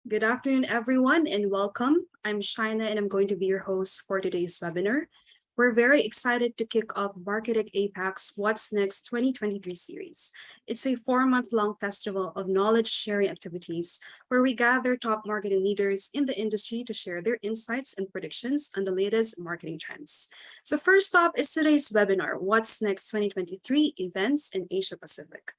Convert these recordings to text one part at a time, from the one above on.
Good afternoon, everyone, and welcome. I'm Shina, and I'm going to be your host for today's webinar. We're very excited to kick off MARKETECH APAC's What's Next 2023 series. It's a 4-month-long festival of knowledge-sharing activities where we gather top marketing leaders in the industry to share their insights and predictions on the latest marketing trends. So first up is today's webinar, What's Next 2023 Events in Asia Pacific.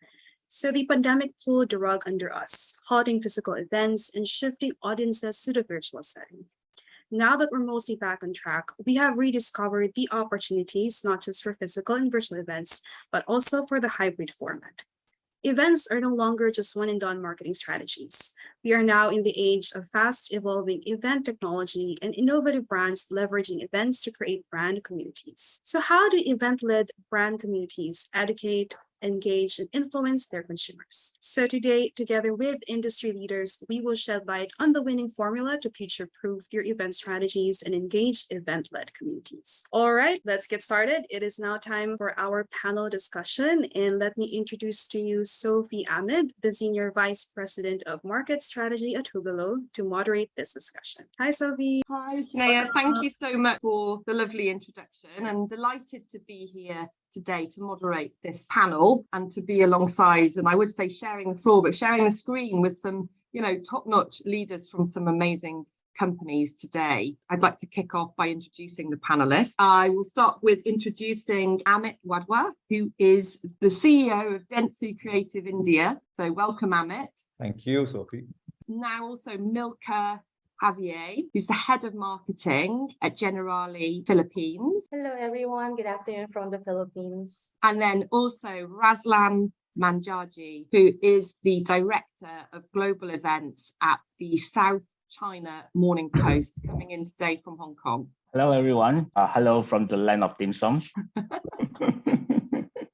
So the pandemic pulled the rug under us, halting physical events and shifting audiences to the virtual setting. Now that we're mostly back on track, we have rediscovered the opportunities not just for physical and virtual events, but also for the hybrid format. Events are no longer just one and done marketing strategies. We are now in the age of fast evolving event technology and innovative brands leveraging events to create brand communities. So, how do event led brand communities educate, engage, and influence their consumers? So, today, together with industry leaders, we will shed light on the winning formula to future proof your event strategies and engage event led communities. All right, let's get started. It is now time for our panel discussion. And let me introduce to you Sophie Ahmed, the Senior Vice President of Market Strategy at Hubilo, to moderate this discussion. Hi, Sophie. Hi, Shneya. Thank you so much for the lovely introduction. I'm delighted to be here today to moderate this panel and to be alongside, and I would say sharing the floor, but sharing the screen with some, top-notch leaders from some amazing companies today. I'd like to kick off by introducing the panelists. I will start with introducing Amit Wadhwa, who is the CEO of Dentsu Creative India. So welcome, Amit. Thank you, Sophie. Now also Milka Javier, who's the head of marketing at Generali Philippines. Hello, everyone. Good afternoon from the Philippines. And then also Razlan Manjaji, who is the director of global events at the South China Morning Post, coming in today from Hong Kong. Hello, everyone. Hello from the land of dim sums.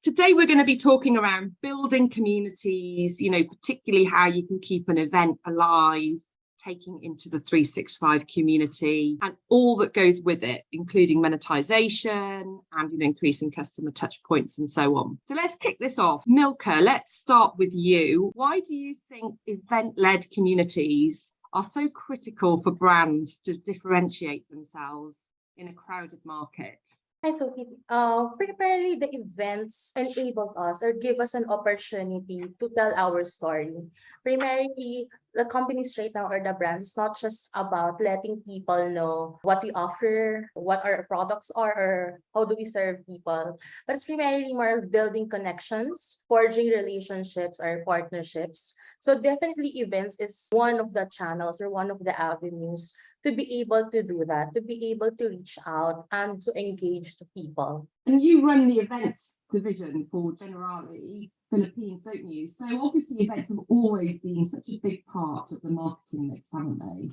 Today, we're going to be talking around building communities, particularly how you can keep an event alive, taking into the 365 community and all that goes with it, including monetization and increasing customer touch points and so on. So let's kick this off. Milka, let's start with you. Why do you think event-led communities are so critical for brands to differentiate themselves in a crowded market? Hi, Sophie. Primarily, the events enables us or give us an opportunity to tell our story. Primarily, the companies right now or the brands, it's not just about letting people know what we offer, what our products are, or how do we serve people, but it's primarily more of building connections, forging relationships or partnerships. So definitely events is one of the channels or one of the avenues to be able to do that, to be able to reach out and to engage the people. And you run the events division for Generali Philippines, don't you? So obviously events have always been such a big part of the marketing mix, haven't they?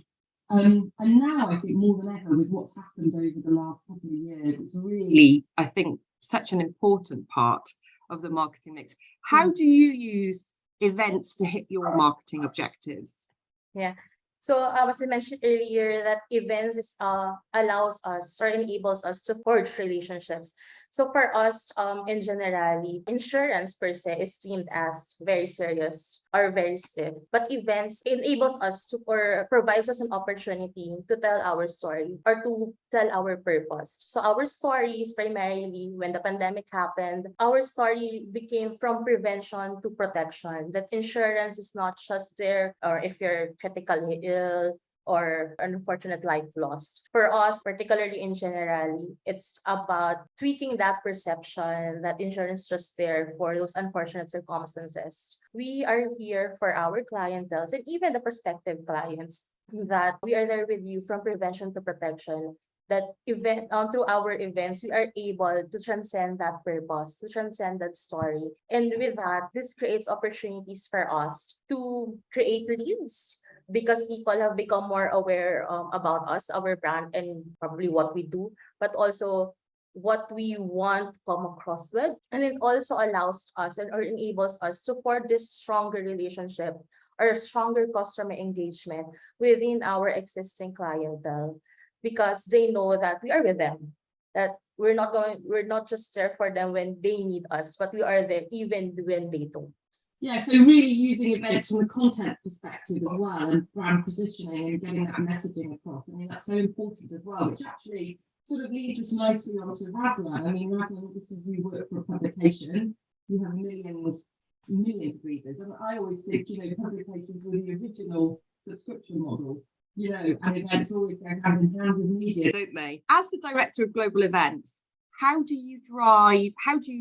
And now I think more than ever with what's happened over the last couple of years, it's really, I think, such an important part of the marketing mix. How do you use events to hit your marketing objectives? Yeah. So as I mentioned earlier, that events allows us or enables us to forge relationships. So for us, in Generali, insurance per se is deemed as very serious or very stiff. But events enables us to or provides us an opportunity to tell our story or to tell our purpose. So our story is primarily when the pandemic happened, our story became from prevention to protection. That insurance is not just there or if you're critically ill or an unfortunate life lost. For us, particularly in Generali, it's about tweaking that perception that insurance is just there for those unfortunate circumstances. We are here for our clientele and even the prospective clients that we are there with you from prevention to protection. That through our events, we are able to transcend that purpose, to transcend that story. And with that, this creates opportunities for us to create leads, because people have become more aware about us, our brand, and probably what we do, but also what we want to come across with. And it also allows us or enables us to form this stronger relationship or stronger customer engagement within our existing clientele, because they know that we are with them, that we're not just there for them when they need us, but we are there even when they don't. Yeah, so really using events from a content perspective as well, and brand positioning and getting that messaging across. I mean, that's so important as well, which actually sort of leads us nicely onto Razlan. I mean, Razlan, obviously you work for a publication, you have millions of readers, and I always think, you know, publications were the original subscription model, you know, and events always go hand in hand with media, don't they? As the director of global events, how do you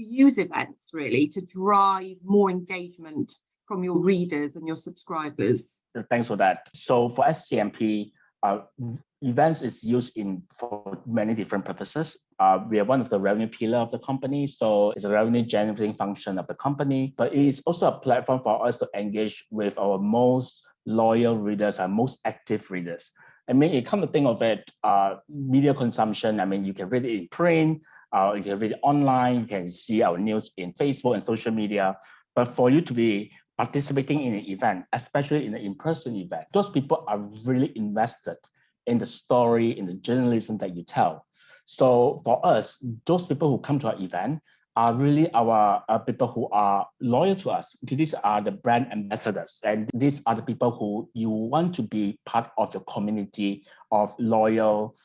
use events really to drive more engagement from your readers and your subscribers? Thanks for that. So for SCMP, events is used for many different purposes. We are one of the revenue pillar of the company, so it's a revenue generating function of the company, but it is also a platform for us to engage with our most loyal readers and most active readers. I mean, you come to think of it, media consumption, I mean, you can read it in print, you can read it online, you can see our news in Facebook and social media. But for you to be participating in an event, especially in an in-person event, those people are really invested in the story, in the journalism that you tell. So for us, those people who come to our event are really our people who are loyal to us. These are the brand ambassadors, and these are the people who you want to be part of your community of loyal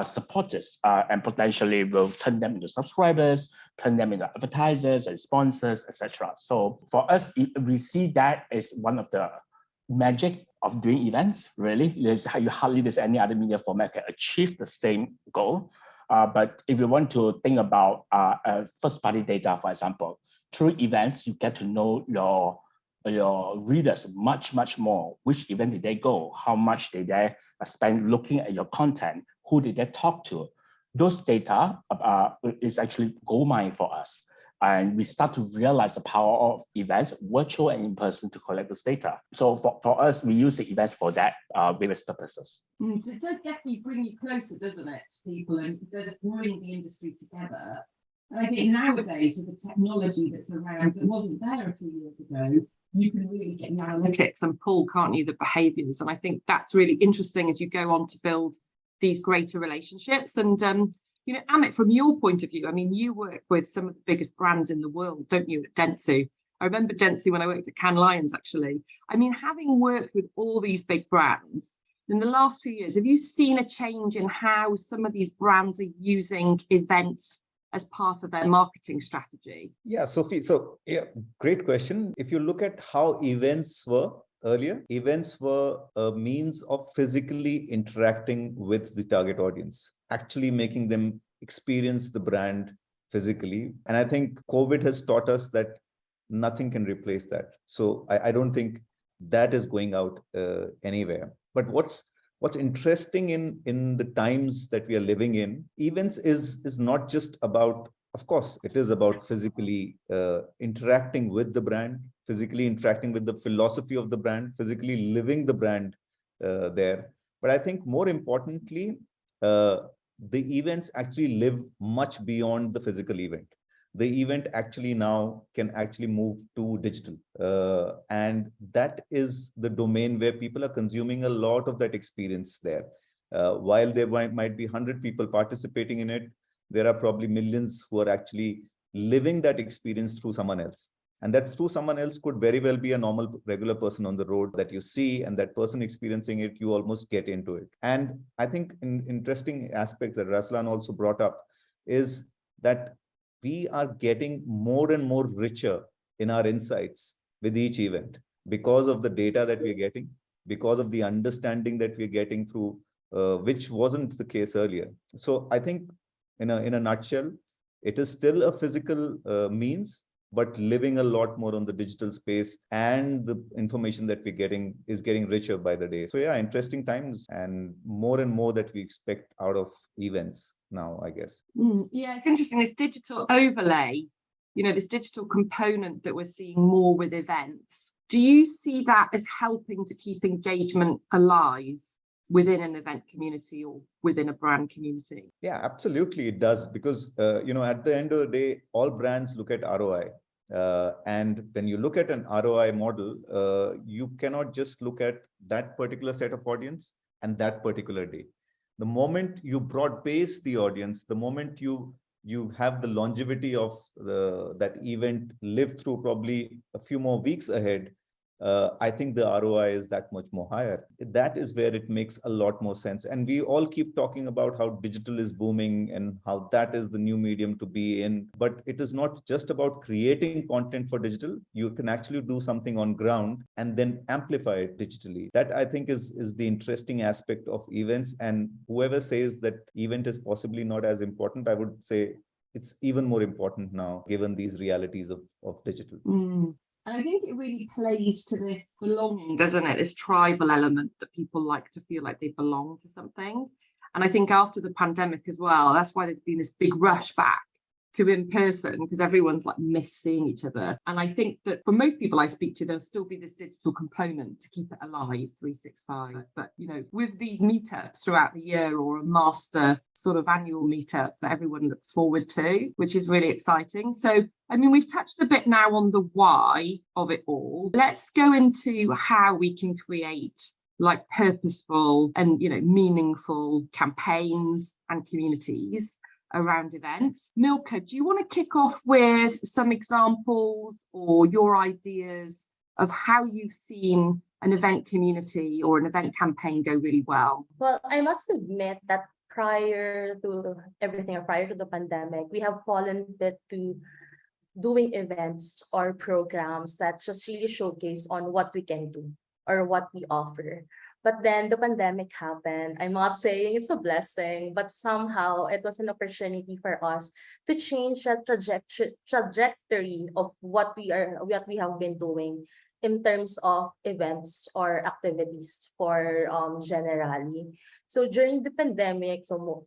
supporters, and potentially will turn them into subscribers, turn them into advertisers and sponsors, etc. So for us, we see that as one of the magic of doing events. Really, you hardly there's any other media format can achieve the same goal. But if you want to think about first-party data, for example, through events, you get to know your readers much more. Which event did they go? How much did they spend looking at your content? Who did they talk to? Those data is actually gold mine for us. And we start to realize the power of events, virtual and in person, to collect this data. So for us, we use the events for that various purposes. So it does definitely bring you closer, doesn't it, to people, and it does bring the industry together. And I think nowadays, with the technology that's around that wasn't there a few years ago, you can really get the analytics and pull, can't you, the behaviours. And I think that's really interesting as you go on to build these greater relationships. And you know, Amit, from your point of view, I mean, you work with some of the biggest brands in the world, don't you, at Dentsu? I remember Dentsu when I worked at Cannes Lions, actually. I mean, having worked with all these big brands, in the last few years, have you seen a change in how some of these brands are using events as part of their marketing strategy? Yeah, Sophie, so yeah, great question. If you look at how events were earlier, events were a means of physically interacting with the target audience, actually making them experience the brand physically. And I think COVID has taught us that nothing can replace that. So I don't think that is going out anywhere. But what's interesting in the times that we are living in, events is not just about, of course, it is about physically interacting with the brand, physically interacting with the philosophy of the brand, physically living the brand there. But I think more importantly, the events actually live much beyond the physical event. The event actually now can actually move to digital. And that is the domain where people are consuming a lot of that experience there. While there might be 100 people participating in it, there are probably millions who are actually living that experience through someone else. And that through someone else could very well be a normal, regular person on the road that you see, and that person experiencing it, you almost get into it. And I think an interesting aspect that Razlan also brought up is that we are getting more and more richer in our insights with each event because of the data that we're getting, because of the understanding that we're getting through, which wasn't the case earlier. So I think in a nutshell, it is still a physical means, but living a lot more on the digital space, and the information that we're getting is getting richer by the day. So yeah, interesting times, and more that we expect out of events now, I guess. Yeah, it's interesting, this digital overlay, you know, this digital component that we're seeing more with events. Do you see that as helping to keep engagement alive within an event community or within a brand community? Yeah, absolutely it does, because you know, at the end of the day, all brands look at ROI. And when you look at an ROI model, you cannot just look at that particular set of audience and that particular day. The moment you broad base the audience, the moment you you have the longevity of that event live through probably a few more weeks ahead, I think the ROI is that much more higher. That is where it makes a lot more sense. And we all keep talking about how digital is booming and how that is the new medium to be in. But it is not just about creating content for digital. You can actually do something on ground and then amplify it digitally. That I think is the interesting aspect of events. And whoever says that event is possibly not as important, I would say it's even more important now, given these realities of digital. And I think it really plays to this belonging, doesn't it? This tribal element that people like to feel like they belong to something. And I think after the pandemic as well, that's why there's been this big rush back to in person, because everyone's like miss seeing each other. And I think that for most people I speak to, there'll still be this digital component to keep it alive 365. But, you know, with these meetups throughout the year, or a master sort of annual meetup that everyone looks forward to, which is really exciting. So, I mean, we've touched a bit now on the why of it all. Let's go into how we can create like purposeful and, you know, meaningful campaigns and communities around events. Milka, do you want to kick off with some examples or your ideas of how you've seen an event community or an event campaign go really well? Well, I must admit that prior to everything, or prior to the pandemic, we have fallen a bit to doing events or programs that just really showcase on what we can do or what we offer. But then the pandemic happened. I'm not saying it's a blessing, but somehow it was an opportunity for us to change that trajectory of what we have been doing in terms of events or activities for Generali. So during the pandemic,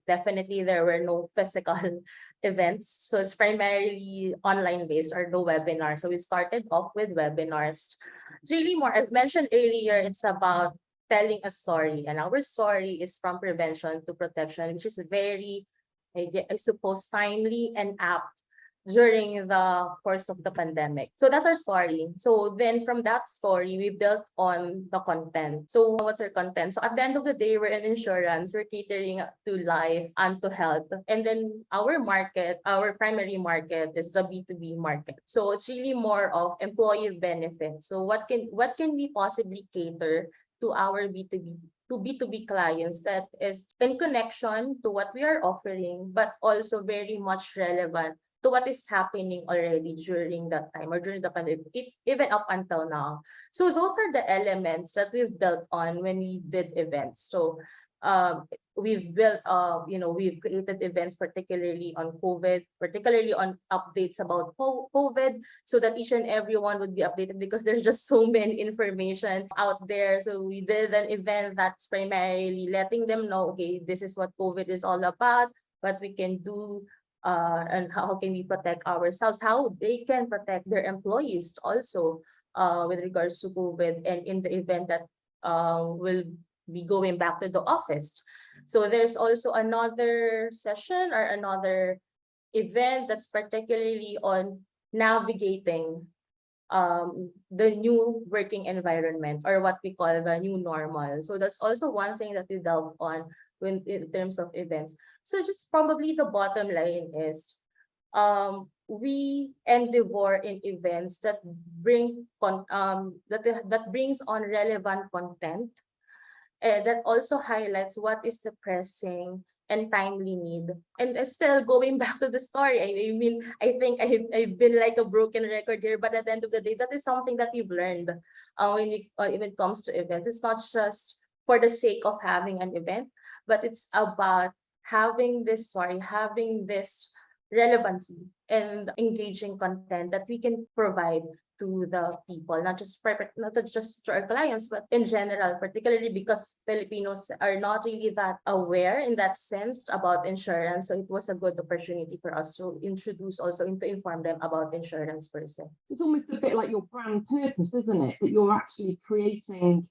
definitely there were no physical events. So it's primarily online based or no webinars. So we started off with webinars. It's really more, I've mentioned earlier, it's about telling a story, and our story is from prevention to protection, which is very, I suppose, timely and apt during the course of the pandemic. So that's our story. So then from that story, we built on the content. So what's our content? So at the end of the day, we're in insurance, we're catering to life and to health. And then our market, our primary market is the B2B market. So it's really more of employee benefits. So what can we possibly cater to our B2B clients that is in connection to what we are offering, but also very much relevant to what is happening already during that time or during the pandemic, even up until now. So those are the elements that we've built on when we did events. So we've built, we've created events particularly on COVID, particularly on updates about COVID, so that each and everyone would be updated, because there's just so many information out there. So we did an event that's primarily letting them know, okay, this is what COVID is all about, what we can do, and how can we protect ourselves, how they can protect their employees also with regards to COVID, and in the event that will be going back to the office. So there's also another session or another event that's particularly on navigating the new working environment, or what we call the new normal. So that's also one thing that we delved on when in terms of events. So just probably the bottom line is we endeavor in events that bring that brings on relevant content, that also highlights what is the pressing and timely need. And still going back to the story, I mean, I think I've been like a broken record here, but at the end of the day, that is something that we've learned when it comes to events. It's not just for the sake of having an event, but it's about having this story, having this relevancy and engaging content that we can provide to the people, not just to our clients, but in general, particularly because Filipinos are not really that aware in that sense about insurance. So it was a good opportunity for us to introduce also and to inform them about insurance per se. It's almost a bit like your brand purpose, isn't it? That you're actually creating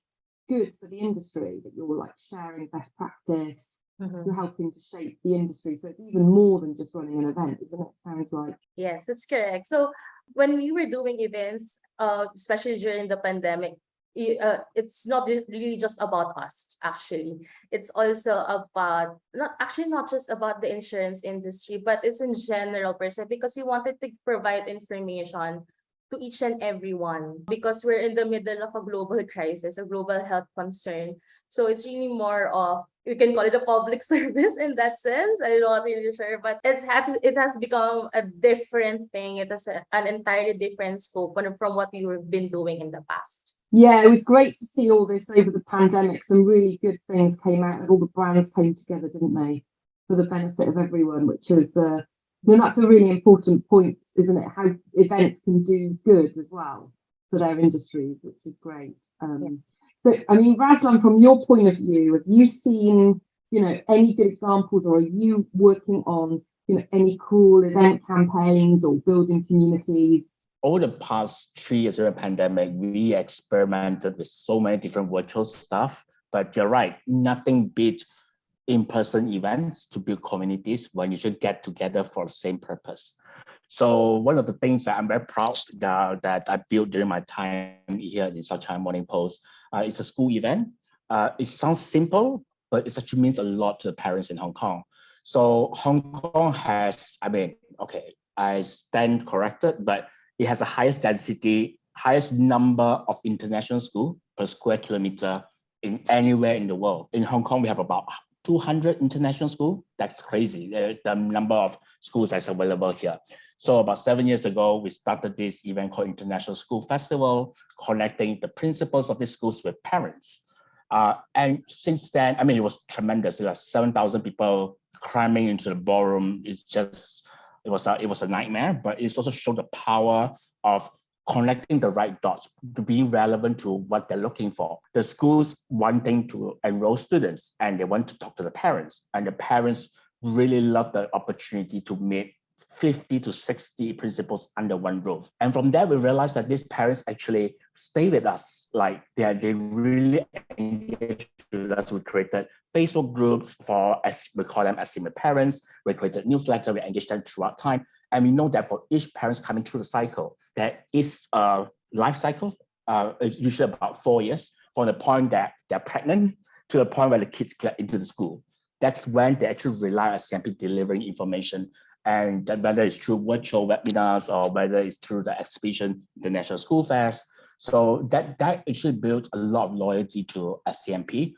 good for the industry, that you're like sharing best practice. You're helping to shape the industry. So it's even more than just running an event, isn't it? Sounds like. Yes, that's correct. So when we were doing events, especially during the pandemic, it's not really just about us, actually. It's also about, not just about the insurance industry, but it's in general per se, because we wanted to provide information to each and everyone, because we're in the middle of a global crisis, a global health concern. So it's really more of, we can call it a public service in that sense. I'm not really sure, but it has become a different thing. It has an entirely different scope from what we have been doing in the past. Yeah, it was great to see all this over the pandemic. Some really good things came out, and all the brands came together, didn't they, for the benefit of everyone, which is that's a really important point, isn't it? How events can do good as well for their industries, which is great. So, I mean, Razlan, from your point of view, have you seen, any good examples, or are you working on, any cool event campaigns or building communities? Over the past 3 years of the pandemic, we experimented with so many different virtual stuff. But you're right, nothing beats in-person events to build communities when you should get together for the same purpose. So one of the things that I'm very proud that I built during my time here in South China Morning Post is a school event. It sounds simple, but it actually means a lot to the parents in Hong Kong. So Hong Kong has, I stand corrected, but it has the highest density, highest number of international schools per square kilometer in anywhere in the world. In Hong Kong, we have about 200 international schools. That's crazy, the number of schools that's available here. So about 7 years ago, we started this event called International School Festival, connecting the principals of these schools with parents. And since then, it was tremendous. There were 7,000 people cramming into the ballroom. It was a nightmare, but it's also showed the power of connecting the right dots to be relevant to what they're looking for. The schools wanting to enroll students, and they want to talk to the parents, and the parents really love the opportunity to meet 50 to 60 principals under one roof. And from there, we realized that these parents actually stay with us. Like they really engage with us. We created Facebook groups as we call them, SCMP parents. We created newsletter. We engage them throughout time. And we know that for each parent coming through the cycle, there is a life cycle, usually about 4 years, from the point that they're pregnant to the point where the kids get into the school. That's when they actually rely on SCMP delivering information, and whether it's through virtual webinars or whether it's through the exhibition, the national school fairs. So that actually builds a lot of loyalty to SCMP.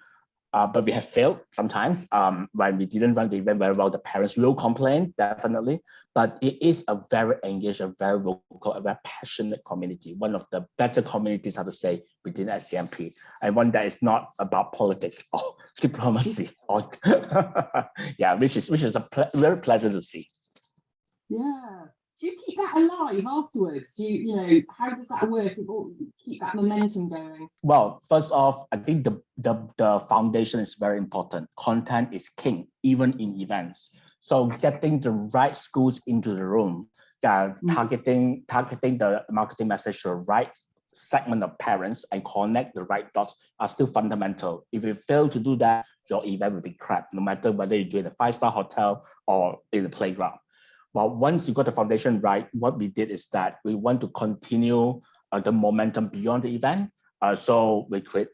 But we have failed sometimes when we didn't run the event very well. The parents will complain, definitely, but it is a very engaged, a very vocal, a very passionate community. One of the better communities, I have to say, within SCMP, and one that is not about politics or diplomacy, or which is very pleasant to see. Yeah. Do you keep that alive afterwards? How does that work? Keep that momentum going? Well, first off, I think the foundation is very important. Content is king, even in events. So getting the right schools into the room, targeting the marketing message to the right segment of parents and connect the right dots are still fundamental. If you fail to do that, your event will be crap, no matter whether you do it in a 5-star hotel or in the playground. Well, once you got the foundation right, what we did is that we want to continue the momentum beyond the event. So we create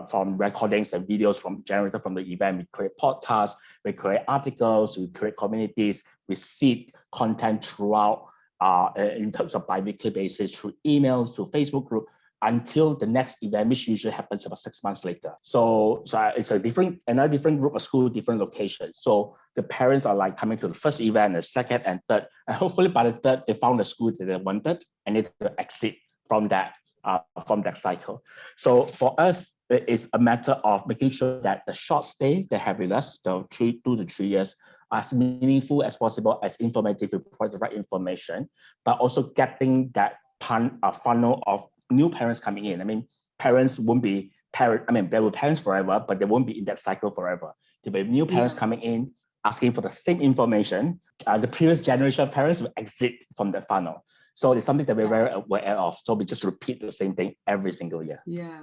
from recordings and videos generated from the event, we create podcasts, we create articles, we create communities, we seed content throughout in terms of bi-weekly basis, through emails, through Facebook group, until the next event, which usually happens about 6 months later. So it's another different group of school, different locations. So the parents are coming to the first event, the second and third, and hopefully by the third, they found the school that they wanted and they exit from that cycle. So for us, it is a matter of making sure that the short stay they have with us, the 2 to 3 years, as meaningful as possible, as informative, we provide the right information, but also getting that funnel of new parents coming in. Parents won't be they were parents forever, but they won't be in that cycle forever. There'll be new parents coming in, asking for the same information. The previous generation of parents will exit from the funnel. So it's something that we're very aware of. So we just repeat the same thing every single year. Yeah,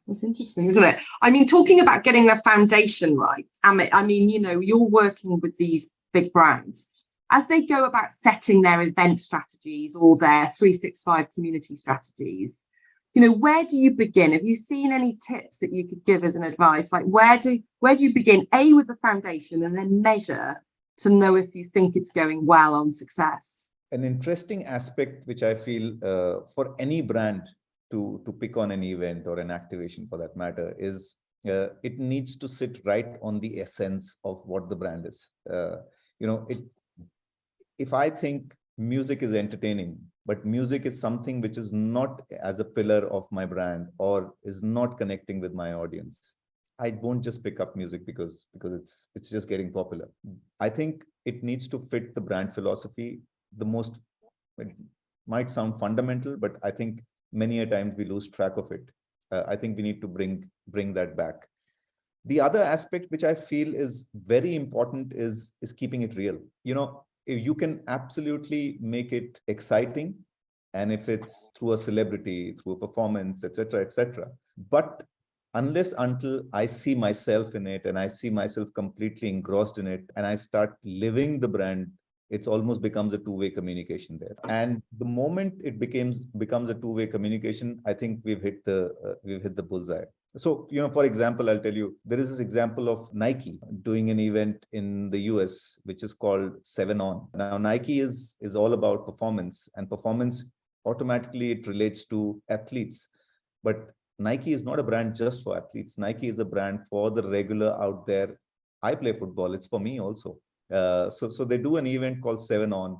that's interesting, isn't it? Talking about getting the foundation right, you're working with these big brands. As they go about setting their event strategies or their 365 community strategies, where do you begin? Have you seen any tips that you could give as an advice? Like where do you begin? A, with the foundation, and then measure to know if you think it's going well on success. An interesting aspect which I feel for any brand to pick on an event or an activation for that matter is it needs to sit right on the essence of what the brand is. If I think music is entertaining, but music is something which is not as a pillar of my brand or is not connecting with my audience, I won't just pick up music because it's just getting popular. I think it needs to fit the brand philosophy. It might sound fundamental, but I think many a times we lose track of it. I think we need to bring that back. The other aspect which I feel is very important is keeping it real. You can absolutely make it exciting, and if it's through a celebrity, through a performance, etc., but until I see myself in it and I see myself completely engrossed in it and I start living the brand, it's almost becomes a two-way communication there. And the moment it becomes a two-way communication, I think we've hit the bullseye. So, for example, I'll tell you, there is this example of Nike doing an event in the US, which is called 7 On. Now, Nike is all about performance, and performance automatically it relates to athletes. But Nike is not a brand just for athletes. Nike is a brand for the regular out there. I play football. It's for me also. So they do an event called 7 On,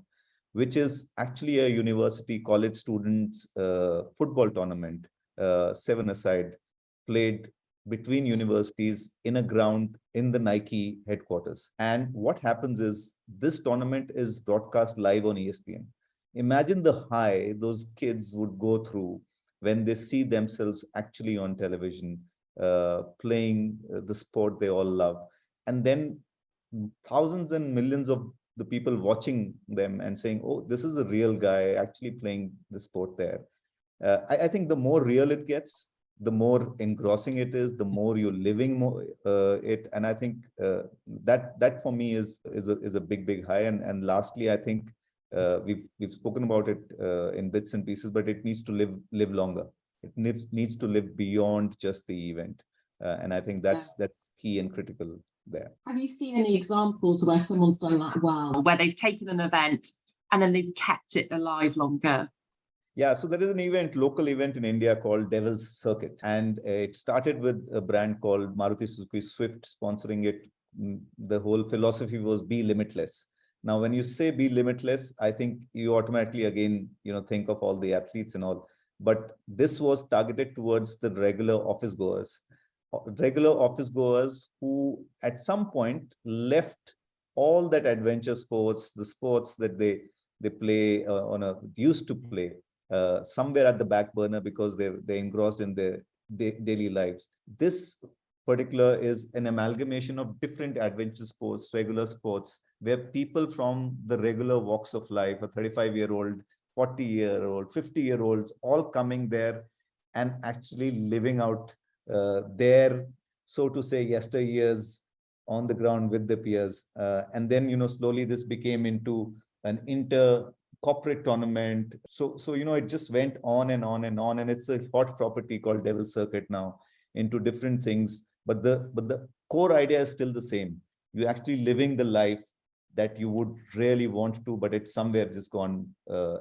which is actually a university college students football tournament, 7-a-side, played between universities in a ground in the Nike headquarters. And what happens is this tournament is broadcast live on ESPN. Imagine the high those kids would go through when they see themselves actually on television, playing the sport they all love. And then thousands and millions of the people watching them and saying, oh, this is a real guy actually playing the sport there. I think the more real it gets, the more engrossing it is, the more you're living it. And I think that for me is a big high. And lastly, I think we've spoken about it in bits and pieces, but it needs to live longer. It needs to live beyond just the event. And I think that's key and critical there. Have you seen any examples where someone's done that well, where they've taken an event and then they've kept it alive longer? Yeah, so there is an local event in India called Devil's Circuit, and it started with a brand called Maruti Suzuki Swift sponsoring it. The whole philosophy was be limitless. Now, when you say be limitless, I think you automatically again, think of all the athletes and all, but this was targeted towards the regular office goers who at some point left all that adventure sports, the sports that they play used to play, somewhere at the back burner because they're engrossed in their daily lives. This particular is an amalgamation of different adventure sports, regular sports, where people from the regular walks of life, a 35-year-old, 40-year-old, 50-year-olds, all coming there and actually living out their, so to say, yesteryears on the ground with the peers. And then, slowly this became into an corporate tournament. So it just went on and on and on, and it's a hot property called Devil's Circuit now into different things. But the core idea is still the same. You're actually living the life that you would really want to, but it's somewhere just gone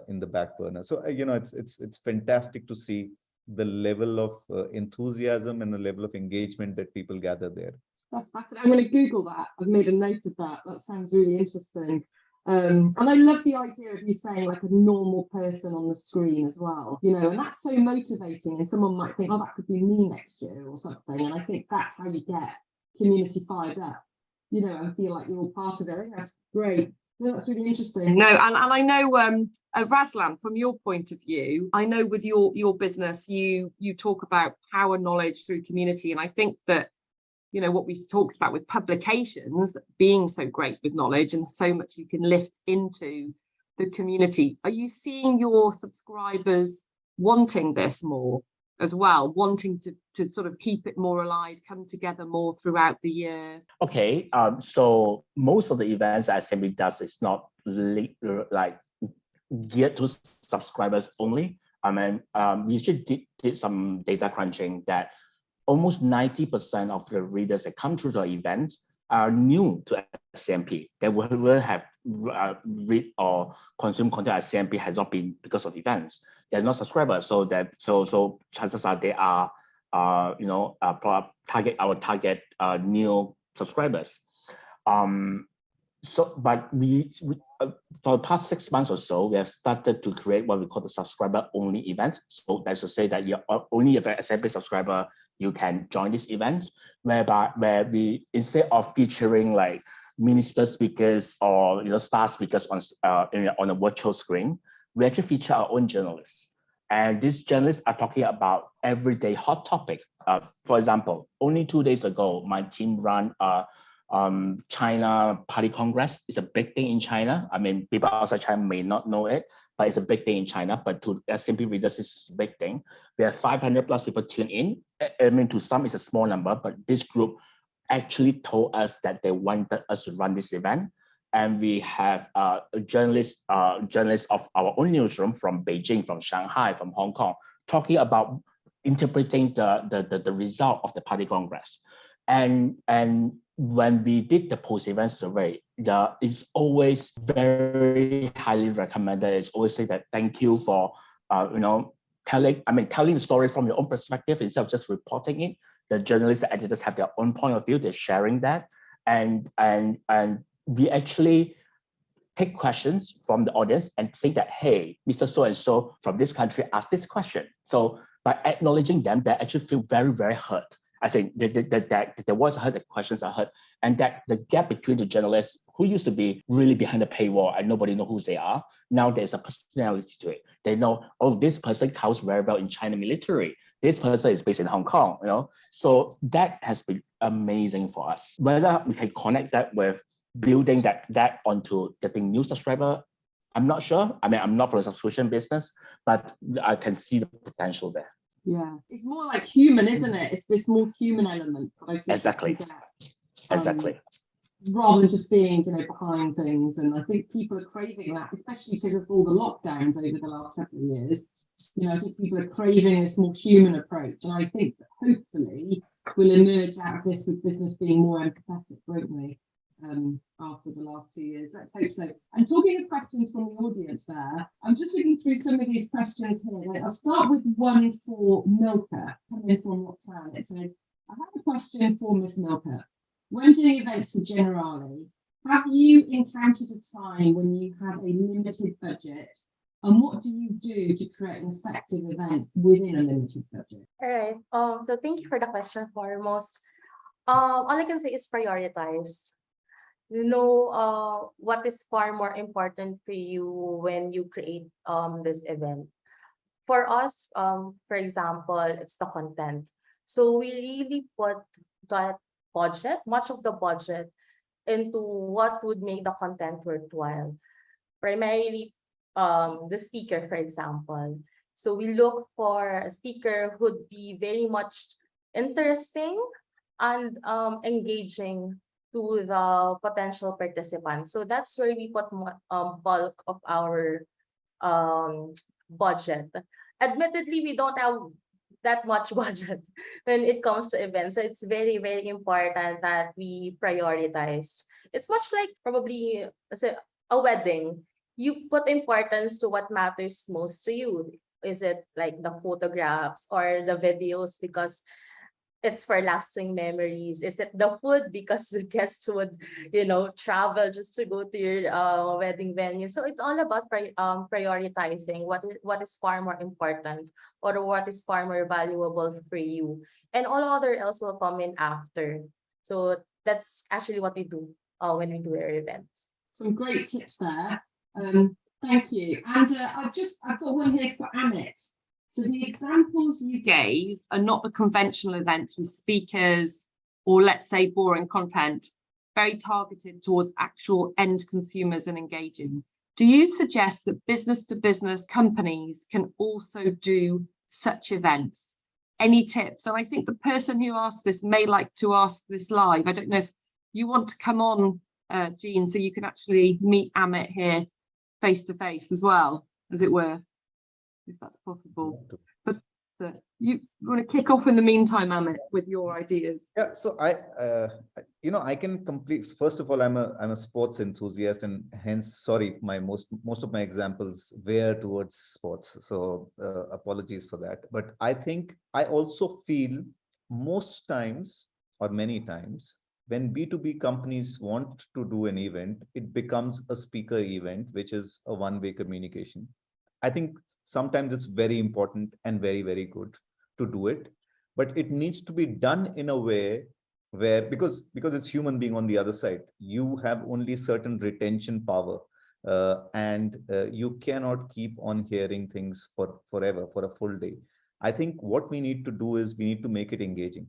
in the back burner. So it's fantastic to see the level of enthusiasm and the level of engagement that people gather there. That's fascinating. I'm going to Google that. I've made a note of that. That sounds really interesting. And I love the idea of you saying like a normal person on the screen as well, and that's so motivating. And someone might think, oh, that could be me next year or something. And I think that's how you get community fired up, and feel like you're all part of it. I think that's great. No, that's really interesting. No, and I know, Razlan, from your point of view, I know with your business, you talk about power knowledge through community. And I think that what we've talked about with publications being so great with knowledge and so much you can lift into the community. Are you seeing your subscribers wanting this more as well, wanting to sort of keep it more alive, come together more throughout the year? Okay, so most of the events that SCMP does is not like geared to subscribers only. I mean, we actually did some data crunching that almost 90% of the readers that come through the event are new to SCMP. They will have read or consume content at SCMP has not been because of events. They're not subscribers, so chances are they are target new subscribers. But we for the past 6 months or so, we have started to create what we call the subscriber-only events. So that's to say that you're only if an SCMP subscriber, you can join this event, where we, instead of featuring like minister speakers or star speakers on a virtual screen, we actually feature our own journalists. And these journalists are talking about everyday hot topic. For example, only 2 days ago, my team ran China Party Congress. Is a big thing in China. I mean, people outside China may not know it, but it's a big thing in China. But to SCMP readers, it's a big thing. We have 500 plus people tune in. I mean, to some, it's a small number, but this group actually told us that they wanted us to run this event. And we have journalists of our own newsroom from Beijing, from Shanghai, from Hong Kong, talking about interpreting the result of the Party Congress. And when we did the post-event survey, it's always very highly recommended. It's always say that thank you for telling the story from your own perspective instead of just reporting it. The journalists and editors have their own point of view. They're sharing that, and we actually take questions from the audience and say that, hey, Mr. So-and-so from this country asked this question. So by acknowledging them, they actually feel very, very hurt. I think that the voice are heard, the questions are heard, and that the gap between the journalists who used to be really behind the paywall and nobody know who they are, now there's a personality to it. They know, oh, this person counts very well in China military. This person is based in Hong Kong, So that has been amazing for us. Whether we can connect that with building that onto getting new subscriber, I'm not sure. I mean, I'm not from the subscription business, but I can see the potential there. Yeah, it's more like human, isn't it? It's this more human element. Exactly. Exactly. Rather than just being, behind things. And I think people are craving that, especially because of all the lockdowns over the last couple of years. I think people are craving this more human approach. And I think that hopefully we'll emerge out of this with business being more empathetic, won't we? After the last 2 years. Let's hope so. And talking of questions from the audience there, I'm just looking through some of these questions here. I'll start with one for Milka, coming from Roxanne. It says, I have a question for Miss Milka. When doing events for Generali, have you encountered a time when you had a limited budget? And what do you do to create an effective event within a limited budget? All right. So thank you for the question foremost. All I can say is prioritize. What is far more important for you when you create this event. For us, for example, it's the content. So we really put that budget, much of the budget, into what would make the content worthwhile. Primarily, the speaker, for example. So we look for a speaker who would be very much interesting and engaging to the potential participants. So that's where we put bulk of our budget. Admittedly, we don't have that much budget when it comes to events. So it's very, very important that we prioritize. It's much like probably a wedding. You put importance to what matters most to you. Is it like the photographs or the videos because it's for lasting memories? Is it the food because the guests would, travel just to go to your wedding venue? So it's all about prioritizing what is far more important or what is far more valuable for you, and all other else will come in after. So that's actually what we do when we do our events. Some great tips there. Thank you. And I've got one here for Amit. So the examples you gave are not the conventional events with speakers or, let's say, boring content, very targeted towards actual end consumers and engaging. Do you suggest that business-to-business companies can also do such events? Any tips? And I think the person who asked this may like to ask this live. I don't know if you want to come on, Jean, so you can actually meet Amit here face-to-face as well, as it were. if that's possible. But you want to kick off in the meantime, Amit, with your ideas? Yeah, so I can complete. First of all, I'm a sports enthusiast, and hence, sorry, most of my examples veer towards sports. So apologies for that. But I think I also feel most times or many times when B2B companies want to do an event, it becomes a speaker event, which is a one-way communication. I think sometimes it's very important and very, very good to do it, but it needs to be done in a way where, because it's human being on the other side, you have only certain retention power, and you cannot keep on hearing things forever, for a full day. I think what we need to do is we need to make it engaging.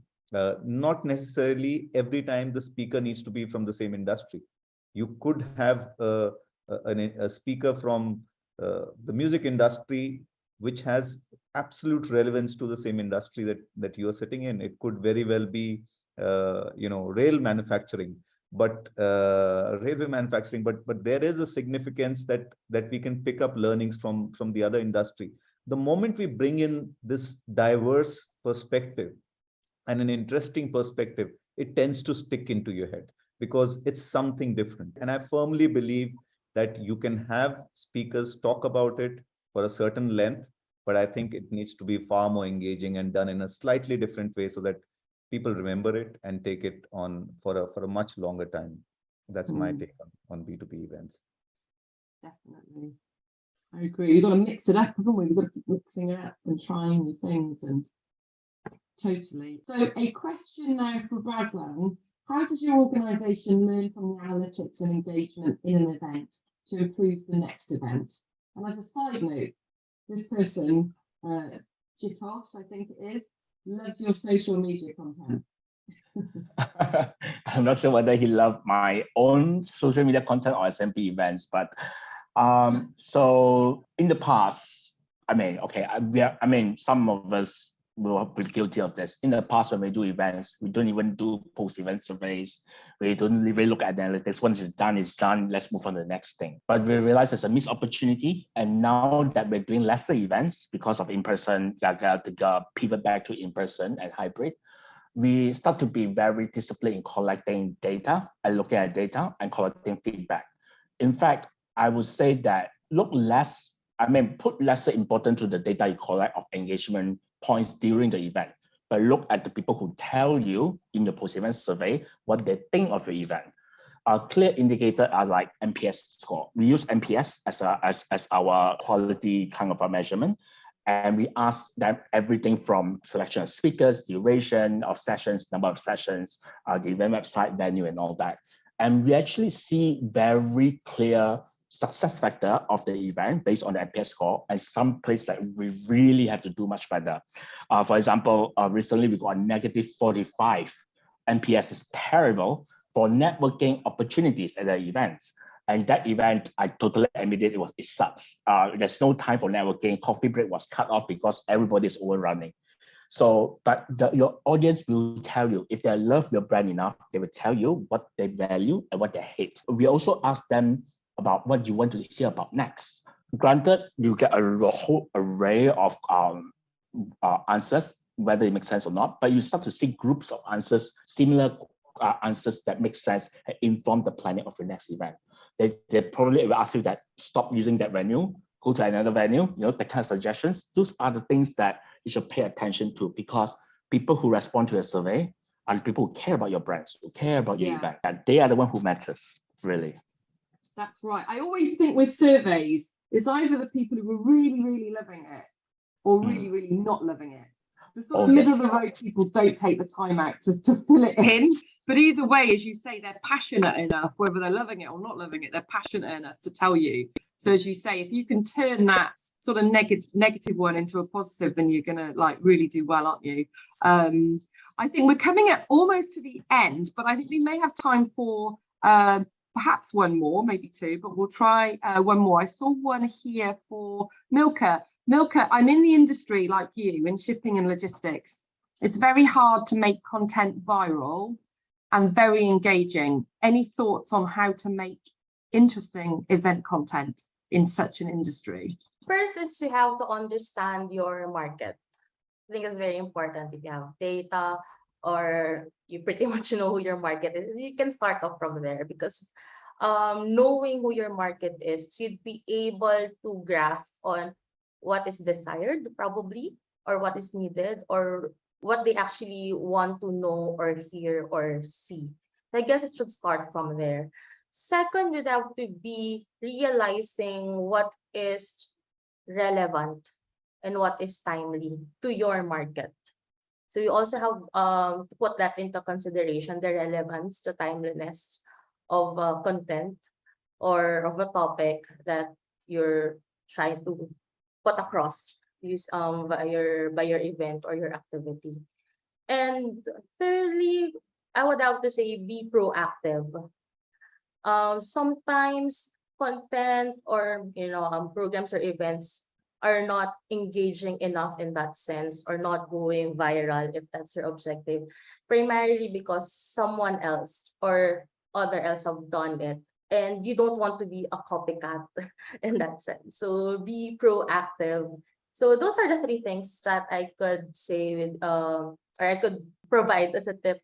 Not necessarily every time the speaker needs to be from the same industry. You could have a speaker from the music industry, which has absolute relevance to the same industry that you are sitting in. It could very well be, rail manufacturing, but railway manufacturing. But there is a significance that we can pick up learnings from the other industry. The moment we bring in this diverse perspective and an interesting perspective, it tends to stick into your head because it's something different. And I firmly believe that you can have speakers talk about it for a certain length, but I think it needs to be far more engaging and done in a slightly different way so that people remember it and take it on for a much longer time. That's my take on B2B events. Definitely. I agree. You've got to mix it up, haven't we? We've got to keep mixing it up and trying new things, and totally. So a question now for Razlan. How does your organisation learn from the analytics and engagement in an event to improve the next event? And as a side note, this person, Jitosh, I think it is, loves your social media content. I'm not sure whether he loved my own social media content or SCMP events, but so in the past, some of us will be guilty of this. In the past, when we do events, we don't even do post-event surveys. We don't really look at analytics. Once it's done, it's done. Let's move on to the next thing. But we realize there's a missed opportunity. And now that we're doing lesser events because of in-person, the pivot back to in-person and hybrid, we start to be very disciplined in collecting data and looking at data and collecting feedback. In fact, I would say that put lesser importance to the data you collect of engagement points during the event, but look at the people who tell you in the post-event survey what they think of the event. A clear indicator are like NPS score. We use NPS as our quality kind of a measurement. And we ask them everything from selection of speakers, duration of sessions, number of sessions, the event website, venue, and all that. And we actually see very clear success factor of the event based on the NPS score, and some places that we really have to do much better. For example, recently we got a -45. NPS is terrible for networking opportunities at the event. And that event, I totally admitted it sucks. There's no time for networking. Coffee break was cut off because everybody's overrunning. So, but your audience will tell you, if they love your brand enough, they will tell you what they value and what they hate. We also ask them about what you want to hear about next. Granted, you get a whole array of answers, whether it makes sense or not, but you start to see groups of answers, similar answers that make sense and inform the planning of your next event. They probably will ask you that stop using that venue, go to another venue, that kind of suggestions. Those are the things that you should pay attention to, because people who respond to a survey are the people who care about your brands, who care about your event, and they are the one who matters, really. That's right. I always think with surveys, it's either the people who are really, really loving it or really, really not loving it. The sort of middle of the road people don't take the time out to fill it in. But either way, as you say, they're passionate enough, whether they're loving it or not loving it, they're passionate enough to tell you. So as you say, if you can turn that sort of negative one into a positive, then you're going to really do well, aren't you? I think we're coming at almost to the end, but I think we may have time for perhaps one more, maybe two, but we'll try one more. I saw one here for Milka. Milka, I'm in the industry like you, in shipping and logistics. It's very hard to make content viral and very engaging. Any thoughts on how to make interesting event content in such an industry? First is you have to understand your market. I think it's very important. If you have data or you pretty much know who your market is, you can start off from there, because knowing who your market is, you'd be able to grasp on what is desired probably, or what is needed, or what they actually want to know or hear or see. I guess it should start from there. Second, you'd have to be realizing what is relevant and what is timely to your market. So you also have to put that into consideration, the relevance, the timeliness of content or of a topic that you're trying to put across by your event or your activity. And thirdly, I would have to say be proactive. Sometimes content or programs or events are not engaging enough in that sense, or not going viral if that's your objective, primarily because someone else or other else have done it and you don't want to be a copycat in that sense. So be proactive. So those are the three things that I could say with or I could provide as a tip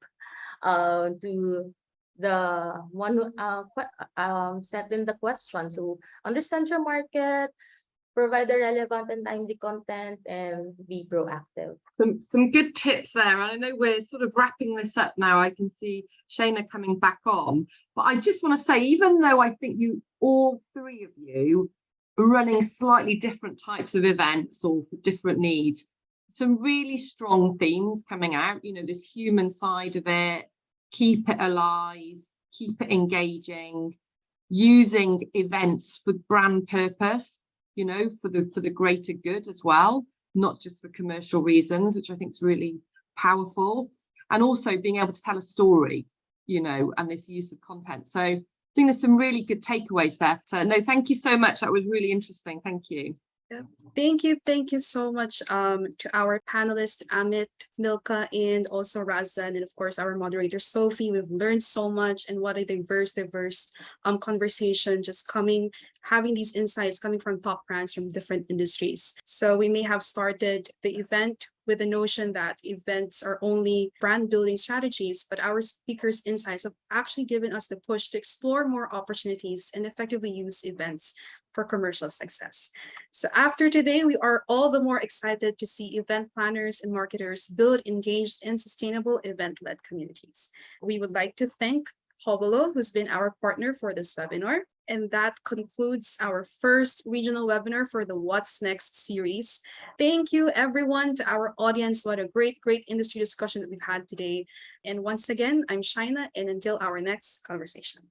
to the one who sent in the question. So understand your market, provide the relevant and timely content, and be proactive. Some good tips there. I know we're sort of wrapping this up now. I can see Shana coming back on, but I just want to say, even though I think all three of you are running slightly different types of events or for different needs, some really strong themes coming out, this human side of it, keep it alive, keep it engaging, using events for brand purpose, for the greater good as well, not just for commercial reasons, which I think is really powerful. And also being able to tell a story, and this use of content. So I think there's some really good takeaways there. So, no, thank you so much. That was really interesting. Thank you. Yeah. Thank you so much to our panelists, Amit, Milka, and also Razan, and of course our moderator Sophie. We've learned so much, and what a diverse conversation, just having these insights coming from top brands from different industries. So we may have started the event with the notion that events are only brand building strategies, but our speakers' insights have actually given us the push to explore more opportunities and effectively use events for commercial success. So after today, we are all the more excited to see event planners and marketers build engaged and sustainable event-led communities. We would like to thank Hubilo, who's been our partner for this webinar. And that concludes our first regional webinar for the What's Next series. Thank you everyone, to our audience. What a great industry discussion that we've had today. And once again, I'm Shaina, and until our next conversation.